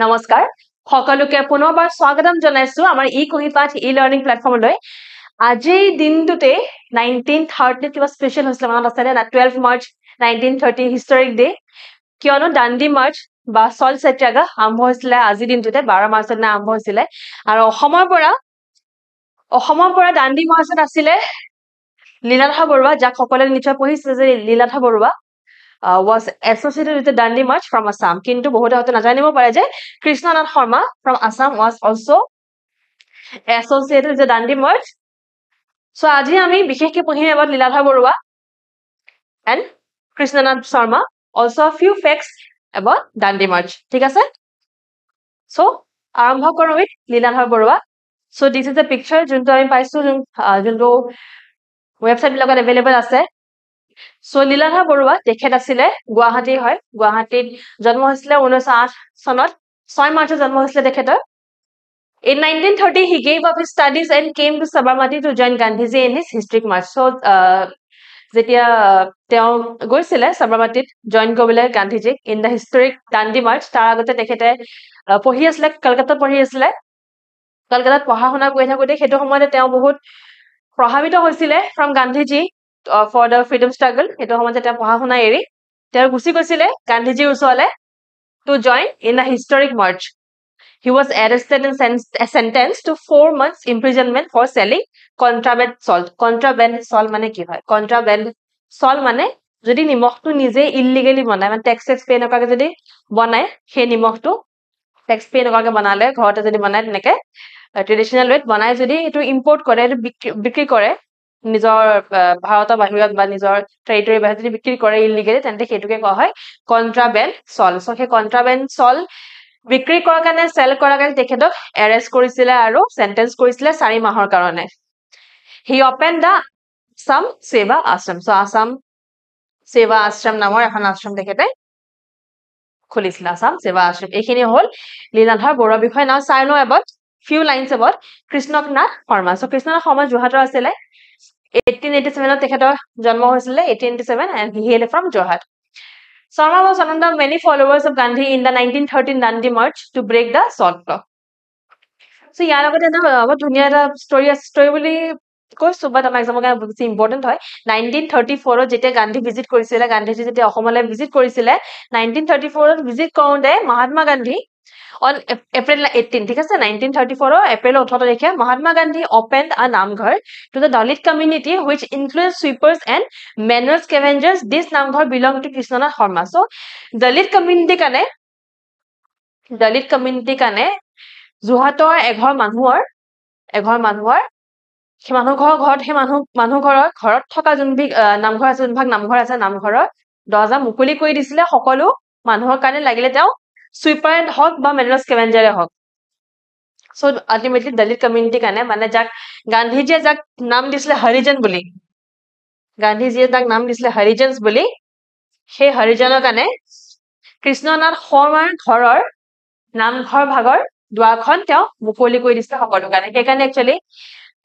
নমস্কাৰ সকলোকে পুনৰবাৰ স্বাগতম জনাইছো আমাৰ ই-কুহিপাঠ ই-লাৰ্নিং প্লেটফৰ্মলৈ আজি দিনটোতে 1930 কিবা স্পেশাল হৈছিল মনত আছে না 12 মাৰ্চ 1930 হিষ্টৰিক ডে কিয়নো দাণ্ডি মাৰ্চ বা সল সত্যাগ্ৰহ আৰম্ভ হৈছিল আজি দিনটোতে 12 মাৰ্চত না আৰম্ভ হৈছিল আৰু অসমৰ পৰা দাণ্ডি মাৰ্চত আছিল লীলাধৰ বৰুৱা যাক সকলোৱে নিশ্চয় পঢ়িছে যে Liladhar Barua was associated with the Dandi March from Assam. কিন্তু বহুতে হয়তো নাজানিব পাৰে যে Krishnanath Sharma from Assam was also associated with the Dandi March. So আজি আমি বিশেষকৈ পঢ়িম about Liladhar Barua and Krishnanath Sharma. Also a few facts about Dandi March. ঠিক আছে? So আৰম্ভ কৰোঁ with Liladhar Barua. So this is the picture যোনটো আমি পাইছো যোনটো website বিলাকত available আছে. So লীলাধৰ বৰুৱা তেখেত আছিল গুৱাহাটী হয় গুৱাহাটীত জন্ম হৈছিল 1908 চনত 6 মাৰ্চত জন্ম হৈছিল তেখেতৰ In 1930 he gave up his studies and came to Sabarmati to join Gandhiji in his historic march. So যেতিয়া তেওঁ গৈছিল Sabarmatiত জয়েন কৰিবলৈ গান্ধীজিক in the historic Dandi March তাৰ আগতে তেখেতে পঢ়ি আছিল কলকাতাত পঢ়ি আছিল কলকাতাত পঢ়া শুনা কৰি থাকোতে সেইটো সময়তে তেওঁ বহুত প্ৰভাৱিত হৈছিল from Gandhiji for the freedom struggle সেইটো সময়তে তেওঁ পঢ়া শুনা এৰি তেওঁ গুছি গৈছিল গান্ধীজিৰ ওচৰলৈ to join in a historic march. He was arrested and sentenced to 4 months imprisonment for selling contraband salt. Contraband salt মানে কি হয় contraband salt মানে যদি নিমখটো নিজে illegally বনায় মানে tax pay নকৰাকৈ যদি বনায় সেই নিমখটো tax pay নকৰাকৈ বনালে ঘৰতে যদি বনায় তেনেকৈ ট্ৰেডিশনাল ৱেত বনায় যদি এটো ইম্পোৰ্ট কৰে বিক্ৰী কৰে নিজৰ ভাৰতৰ বাহিৰত বা নিজৰ টেৰিটৰি বাহিৰত যদি বিক্ৰী কৰে ইলিগেলি তেন্তে হেতুকে কোৱা হয় কন্ট্ৰাবেন্ড সল সো হে কন্ট্ৰাবেন্ড সল বিক্ৰী কৰাৰ কাৰণে সেল কৰাৰ কাৰণে তেখেতক এৰেষ্ট কৰিছিল আৰু সেন্টেন্স কৰিছিল 4 মাহৰ কাৰণে হি ওপেন দা সাম সেৱা আশ্ৰম সো আসাম সেৱা আশ্ৰম নামৰ এখন আশ্ৰম তেখেতে খুলিছিল আসাম সেৱা আশ্ৰম এইখিনি হল লীলাধৰ বৰুৱা বিষয় নাও চাই নো about few lines about Krishnanath Sharma so Krishnanath Sharma যোৰহাটৰ আছিল 1887 তেখেতৰ জন্ম হৈছিল 1887 and he hailed from Jorhat. Sharma was one of the many followers of Gandhi in the 1913 Dandi March to break the salt law. So ইয়াৰ আগতে এটা বহুত ধুনীয়া এটা story বুলি কৈছো but আমাৰ exam কাৰণে বহুত important হয় 1934 ত যেতিয়া গান্ধী ভিজিট কৰিছিল গান্ধীজি যেতিয়া অসমলৈ ভিজিট কৰিছিল 1934 ত ভিজিট কৰোঁতে মহাত্মা গান্ধী on April 18 ঠিক আছে 1934 April 18 তাৰিখে Mahatma Gandhi opened a namghar to the Dalit community which includes sweepers and manual scavengers. This namghar belonged to Krishnanath Sharma. So Dalit community kane Johator eghor manuhor সেই মানুহৰ ঘৰত সেই মানুহ ঘৰত থকা যোনবিক নামঘৰ আছে যোনভাগ নামঘৰ আছে নামঘৰৰ দৰ্জা মুকলি কৰি দিছিলে সকলো মানুহৰ কাৰণে লাগিলে তেওঁ sweeper and hawk বা manual scavenger hawk. So ultimately Dalit community kane mane jak Gandhiji jak naam disle Harijan boli Gandhiji jak naam disle Harijans boli he Harijanor kane Krishnanath Sharmar ঘৰৰ নামঘৰ ভাগৰ দুৱাৰখন তেওঁ মুকলি কৰি দিছে সকলো কাৰণে সেইকাৰণে actually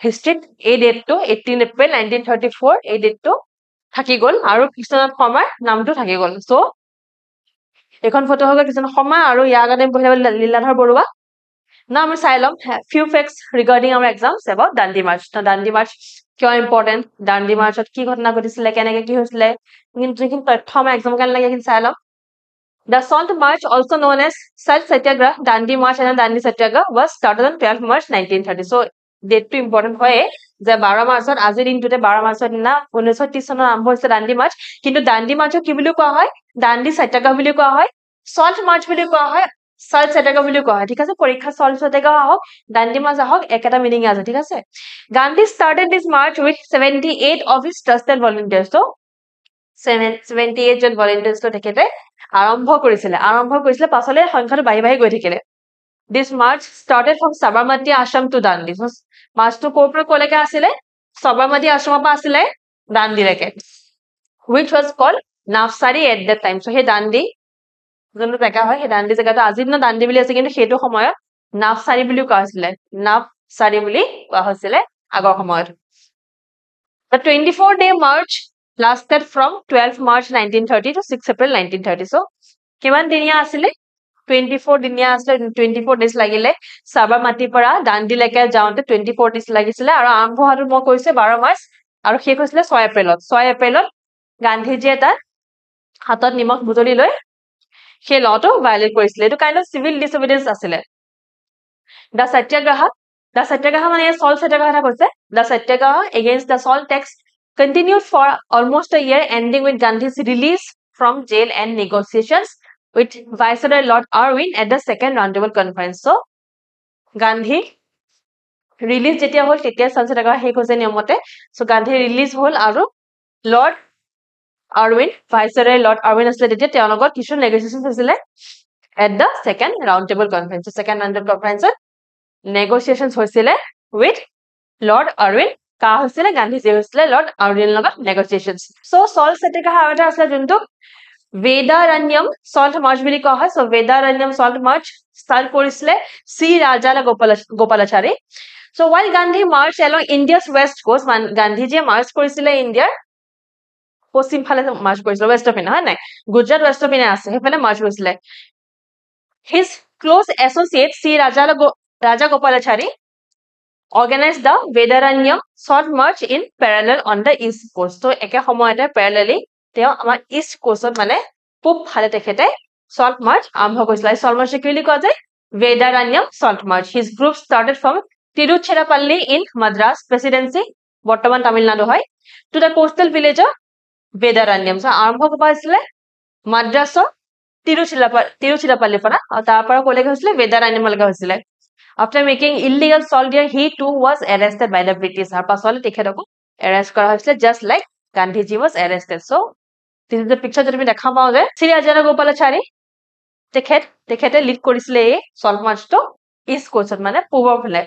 history এই ডেট টো 18 April 1934 এই ডেট টো থাকি গল আৰু কৃষ্ণনাথ শৰ্মাৰ নামটো থাকি গল সো এখন ফটো হল কৃষ্ণনাথ শৰ্মা আৰু ইয়াৰ আগতে পঢ়িলে Liladhar Barua Now we silent few facts regarding our exams about Dandi March. So Dandi March কিয় important Dandi March ত কি ঘটনা ঘটিছিল কেনেকৈ কি হৈছিল কিন্তু যিখিনি তথ্য আমাৰ exam কাৰণে লাগে কিন্তু চাই লম The Salt March also known as Salt Satyagrah Dandi March and Dandi Satyagrah was started on 12 March 1930. So date to important হয় যে 12 মাৰ্চত আজি দিনটোতে 12 মাৰ্চৰ দিনা 1930 চনত আৰম্ভ হৈছিল Dandi March কিন্তু Dandi March কি বুলি কোৱা হয় Dandi Satyagrah বুলি কোৱা হয় Salt March বুলি কোৱা হয় Salt Satyagrah বুলি কোৱা হয় ঠিক আছে পৰীক্ষা Salt Satyagrah হওক Dandi March হওক একেটা মিনিং আছে ঠিক আছে Gandhi started this march with 78 of his trusted volunteers so 78 John volunteers তো তেখেতে আৰম্ভ কৰিছিল পাছলে সংখ্যাটো বাঢ়ি গৈ থাকিলে This march started from Sabarmati ashram to Dandi so march to ক'ৰ পৰা ক'লৈকে আছিল Sabarmati ashram পৰা আছিল Dandi লৈকে which was called Navsari at that time so he Dandi যোনটো জায়গা হয় সেই দাণ্ডি জায়গাটো আজি দিনা দাণ্ডি বুলি আছে কিন্তু সেইটো সময়ত নাফসাৰী বুলি কোৱা হৈছিল নাফসাৰী বুলি কোৱা হৈছিল আগৰ সময়ত The 24-day march lasted from 12 March 1930 to 6 April 1930 so কিমান দিনীয়া আছিল 24 দিনীয়া আছিলে 24 ডেজ লাগিলে সাবৰমাটিৰ পৰা দাণ্ডিলৈকে যাওঁতে 24 ডেজ লাগিছিলে আৰু আৰম্ভ হোৱাটো মই কৈছে 12 মাৰ্চ আৰু শেষ হৈছিলে 6 এপ্ৰিলত 6 এপ্ৰিলত গান্ধীজীয়ে তাত হাতত নিমখ বুটলি লৈ সেই লটো ভায়োলেট কৰিছিলে এইটো কাইণ্ড অফ চিভিল ডিsobedience আছিলে The Satyagraha মানে salt satyagraha এটা কৈছে The Satyagraha against the salt tax continued for almost a year ending with Gandhi's release from jail and negotiations with Viceroy Lord Irwin at the second roundtable conference so Gandhi release যেতিয়া হল তেতিয়া salt satyagraha শেষ হৈছে নিয়মতে so Gandhi release হল আৰু Lord Irwin Viceroy Lord Irwin asile তেতিয়া তেওঁৰ লগত কিছু negotiations হৈছিলে at the second roundtable conference so second roundtable conference negotiations হৈছিলে with Lord Irwin কা হৈছিলে গান্ধীজী হৈছিলে Lord Irwin লগত negotiations so salt satyagraha এটা আছে যোনটো Vedaranyam salt march বুলি কোৱা হয় so Vedaranyam salt march start কৰিছিলে C Rajala Gopalachari so while Gandhi marched along India's west coast গান্ধীজীয়ে march কৰিছিলে ইণ্ডিয়াৰ পশ্চিম ফালে march কৰিছিলে west of পিনে হয় নাই গুজৰাট west of পিনে আছে সেইফালে march কৰিছিলে his close associate C Raja Gopalachari organized the Vedaranyam salt march in parallel on the east coast so একে সময়তে parallelly তেওঁ আমাৰ east coast মানে পূব ফালে তেখেতে salt march আৰম্ভ কৰিছিল salt march কি বুলি কোৱা যায় Vedaranyam salt march his group started from Tiruchirappalli in Madras presidency বৰ্তমান তামিলনাডু হয় to the coastal village of Vedaranyam so আৰম্ভ কৰিছিলে মাদ্ৰাছৰ Tiruchirappalli পৰা আৰু তাৰ পৰা কলে গৈছিলে Vedaranyam লৈকে হৈছিলে After making illegal salt there, he too was arrested by the British. Har pasole tekhetoko arrest kora hoisile just like Gandhiji was arrested. So, this is the picture jodi mi dekha pao je. Sri Rajala Gopalachari tekhete lead korisile ei salt march to east coast mane pubor phale.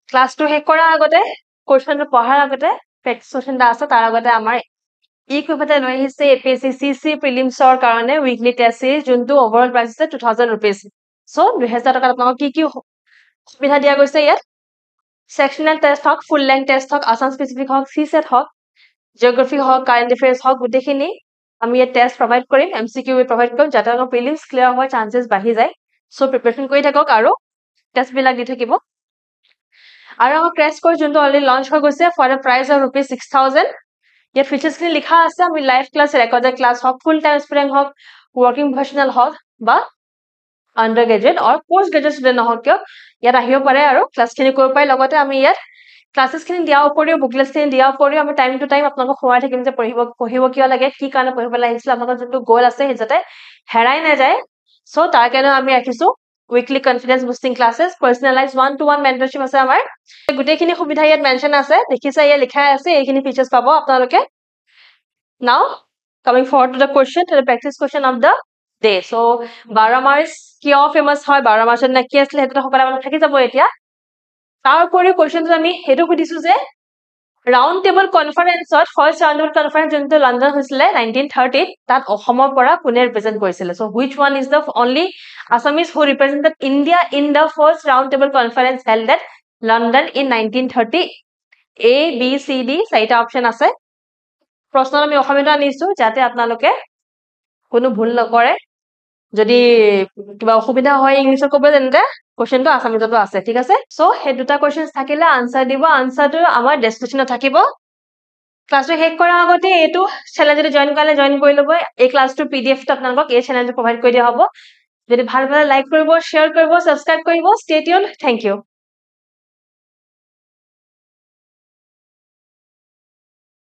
Class 2 hek kora agote question to pahar agote practice question da ase tar agote amar equipment loi hise APSC CC prelims or karone weekly test series juntu overall price is 2000 rupees. So, 2000 taka apnalok ki সুবিধা দিয়া গৈছে ইয়াত sectional test হক ফুল length test হক Assam specific হক সিসেট হক geography হক current এফেয়াৰ্স হক গুটেখিনি আমি এই test provide কৰিম MCQ provide কৰিম যাতে আমাৰ প্ৰিলিমছ ক্লিয়াৰ হোৱাৰ চান্সেস বাঢ়ি যায় সো প্ৰিপাৰেচন কৰি থাকক আৰু টেস্ট বিলাক দি থাকিব আৰু আমাৰ ক্ৰেশ কোৰ্স যোনটো অলৰেডি লঞ্চ হৈ গৈছে ফৰ এ প্ৰাইস অফ ₹6000 ইয়াত ফিচাৰ্স খিনি লিখা আছে আমি লাইভ ক্লাস ৰেকৰ্ডেড ক্লাস হক ফুল টাইম স্টুডেন্ট হক ওয়ার্কিং প্রফেশনাল হক বা undergraduate or postgraduate student নহক কিয় ইয়াত আহিব পাৰে আৰু ক্লাস খিনি কৰিব পাই লগতে আমি ইয়াত ক্লাसेस খিনি দিয়া উপৰিও বুকলেটস খিনি দিয়া উপৰিও আমি টাইম টু টাইম আপোনাক খোৱাই থাকিম যে পঢ়িব কিয় লাগে কি কাৰণে পঢ়িব লাগিছিল আপোনাক যোনটো গোল আছে যাতে হেৰাই না যায় সো তাৰ কাৰণে আমি ৰাখিছো উইকলি কনফিডেন্স বুস্টিং ক্লাसेस পাৰ্সোনালাইজ 1-to-1 মেন্টৰশিপ আছে আমাৰ গুটেখিনি সুবিধা ইয়াত মেনশন আছে দেখিছা ইয়াত লিখা আছে এইখিনি ফিচাৰ্স পাব আপোনালোকে now coming forward to the question to the practice question of the day so 12 March কিয় ফেমাস হয় 12 মাৰ্চত না কি আছিল হেতু সকলা মনত থাকি যাব এতিয়া তাৰ উপৰি কোৱেশ্চনটো আমি হেতু সুধিছো যে ৰাউন্ড টেবল কনফাৰেন্সত ফাৰ্স্ট ৰাউন্ড টেবল কনফাৰেন্স যোনটো লণ্ডন হৈছিল 1930 তাত অসমৰ পৰা কোনে ৰিপ্ৰেজেন্ট কৰিছিল so which one is the only Assamese who represented India in the first round table conference held at London in 1930 A B C D চাৰিটা option আছে প্ৰশ্ন আমি অসমীয়াত আনিছো যাতে আপোনালোকে কোনো ভুল নকৰে যদি কিবা অসুবিধা হয় ইংলিশত কব তেন্তে কোৱেশ্চনটো আসামিজতো আছে ঠিক আছে সো হে দুটা কোৱেশ্চনস থাকিলে আনসাৰ দিব আনসাৰটো আমাৰ ডেসক্ৰিপচনত থাকিব ক্লাসটো হেক কৰা আগতে এটো চ্যানেলটো জয়েন কৰি লব এই ক্লাসটো পিডিএফ টো আপোনালোকক এই চ্যানেলটো প্ৰভাইড কৰি দিয়া হ'ব যদি ভাল ভাল লাইক কৰিব শেয়াৰ কৰিব সাবস্ক্ৰাইব কৰিব ষ্টে টিউন থ্যাংক ইউ